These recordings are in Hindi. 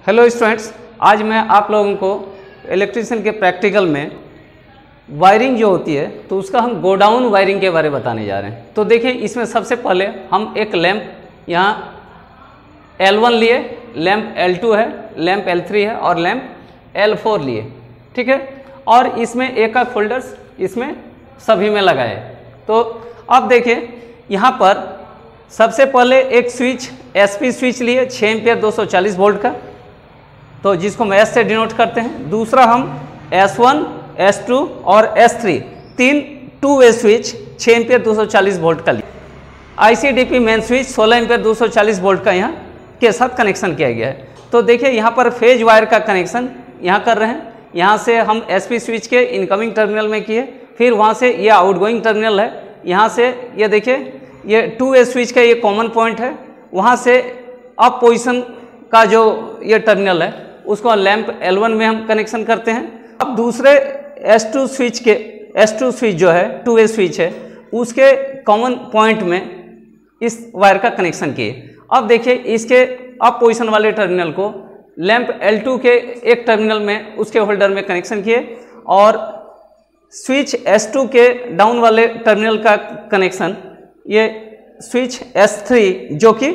हेलो स्टूडेंट्स, आज मैं आप लोगों को इलेक्ट्रिशियन के प्रैक्टिकल में वायरिंग जो होती है तो उसका हम गोडाउन वायरिंग के बारे में बताने जा रहे हैं। तो देखिए, इसमें सबसे पहले हम एक लैंप यहाँ L1 लिए, लैंप L2 है, लैंप L3 है और लैंप L4 लिए, ठीक है। और इसमें एक फोल्डर्स इसमें सभी में लगाए। तो अब देखिए, यहाँ पर सबसे पहले एक स्विच SP स्विच लिए 6 एम्पियर 240 वोल्ट का, तो जिसको हम S से डिनोट करते हैं। दूसरा हम S1, S2 और S3 तीन 2 वे स्विच 6 एम्पियर 240 वोल्ट का लिए। ICDP main switch 16 ampere 240 volt का यहाँ के साथ कनेक्शन किया गया है। तो देखिए, यहाँ पर फेज वायर का कनेक्शन यहाँ कर रहे हैं। यहाँ से हम SP स्विच के इनकमिंग टर्मिनल में किए, फिर वहाँ से ये आउटगोइंग टर्मिनल है। यहाँ से ये देखिए, ये 2 वे स्विच का ये कॉमन पॉइंट है। वहाँ से अप पोजिशन का जो ये टर्मिनल है उसको लैंप L1 में हम कनेक्शन करते हैं। अब दूसरे S2 स्विच जो है 2 वे स्विच है, उसके कॉमन पॉइंट में इस वायर का कनेक्शन किए। अब देखिए, इसके अप पोजिशन वाले टर्मिनल को लैंप L2 के एक टर्मिनल में उसके होल्डर में कनेक्शन किए और स्विच S2 के डाउन वाले टर्मिनल का कनेक्शन ये स्विच S3 जो कि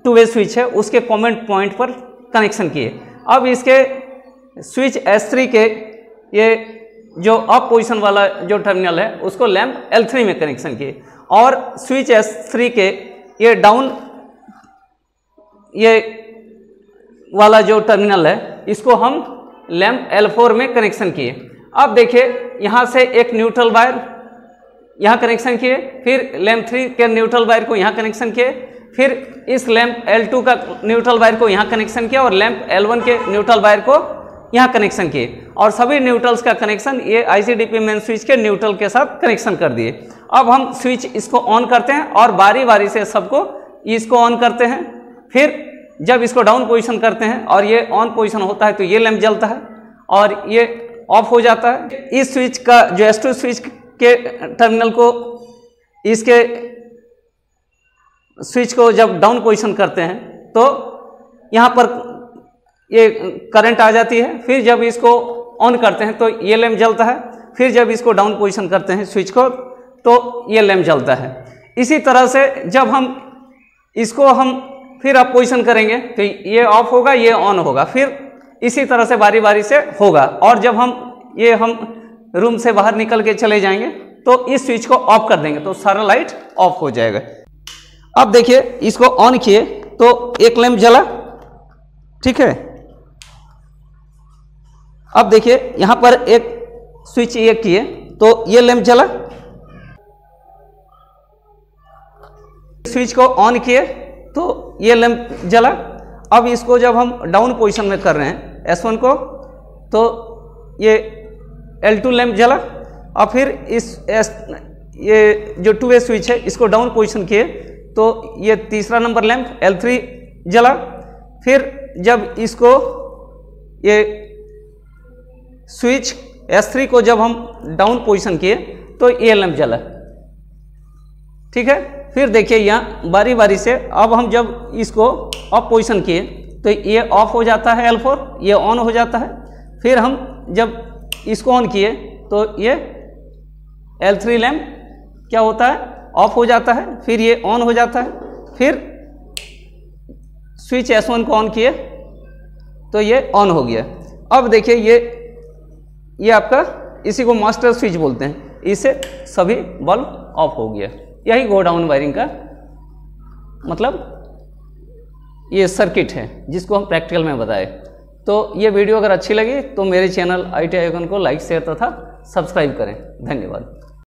2 वे स्विच है उसके कॉमन पॉइंट पर कनेक्शन किए। अब इसके स्विच S3 के ये जो अप पोजीशन वाला जो टर्मिनल है उसको लैंप L3 में कनेक्शन किए और स्विच S3 के ये डाउन ये वाला जो टर्मिनल है इसको हम लैंप L4 में कनेक्शन किए। अब देखिए, यहाँ से एक न्यूट्रल वायर यहाँ कनेक्शन किए, फिर लैंप 3 के न्यूट्रल वायर को यहाँ कनेक्शन किए, फिर इस लैंप L2 का न्यूट्रल वायर को यहाँ कनेक्शन किया और लैंप L1 के न्यूट्रल वायर को यहाँ कनेक्शन किए और सभी न्यूट्रल्स का कनेक्शन ये ICDP मेन स्विच के न्यूट्रल के साथ कनेक्शन कर दिए। अब हम स्विच इसको ऑन करते हैं और बारी बारी से सबको इसको ऑन करते हैं। फिर जब इसको डाउन पोजीशन करते हैं और ये ऑन पोजीशन होता है तो ये लैंप जलता है और ये ऑफ हो जाता है। इस स्विच का जो S2 स्विच के टर्मिनल को इसके स्विच को जब डाउन पोजीशन करते हैं तो यहाँ पर ये करंट आ जाती है। फिर जब इसको ऑन करते हैं तो ये लैंप जलता है। फिर जब इसको डाउन पोजीशन करते हैं स्विच को तो ये लैंप जलता है। इसी तरह से जब हम इसको फिर अप पोजीशन करेंगे तो ये ऑफ होगा, ये ऑन होगा, फिर इसी तरह से बारी बारी से होगा। और जब हम रूम से बाहर निकल के चले जाएंगे तो इस स्विच को ऑफ कर देंगे तो सारा लाइट ऑफ हो जाएगा। अब देखिए, इसको ऑन किए तो एक लैंप जला, ठीक है। अब देखिए, यहां पर एक स्विच ये किए तो ये लैंप जला। स्विच को ऑन किए तो ये लैंप जला। अब इसको जब हम डाउन पोजीशन में कर रहे हैं S1 को तो ये L2 लैंप जला और फिर ये जो 2 वे स्विच है इसको डाउन पोजीशन किए तो ये तीसरा नंबर लैंप L3 जला। फिर जब इसको ये स्विच S3 को जब हम डाउन पोजीशन किए तो ये लैंप जला, ठीक है। फिर देखिए, यहाँ बारी बारी से अब हम जब इसको ऑफ पोजीशन किए तो ये ऑफ हो जाता है L4, ये ऑन हो जाता है। फिर हम जब इसको ऑन किए तो ये L3 लैंप क्या होता है, ऑफ हो जाता है, फिर ये ऑन हो जाता है। फिर स्विच S1 को ऑन किए तो ये ऑन हो गया। अब देखिए, ये आपका इसी को मास्टर स्विच बोलते हैं, इससे सभी बल्ब ऑफ हो गया। यही गोडाउन वायरिंग का मतलब ये सर्किट है जिसको हम प्रैक्टिकल में बताए। तो ये वीडियो अगर अच्छी लगी तो मेरे चैनल ITI आइकन को लाइक, शेयर तथा सब्सक्राइब करें। धन्यवाद।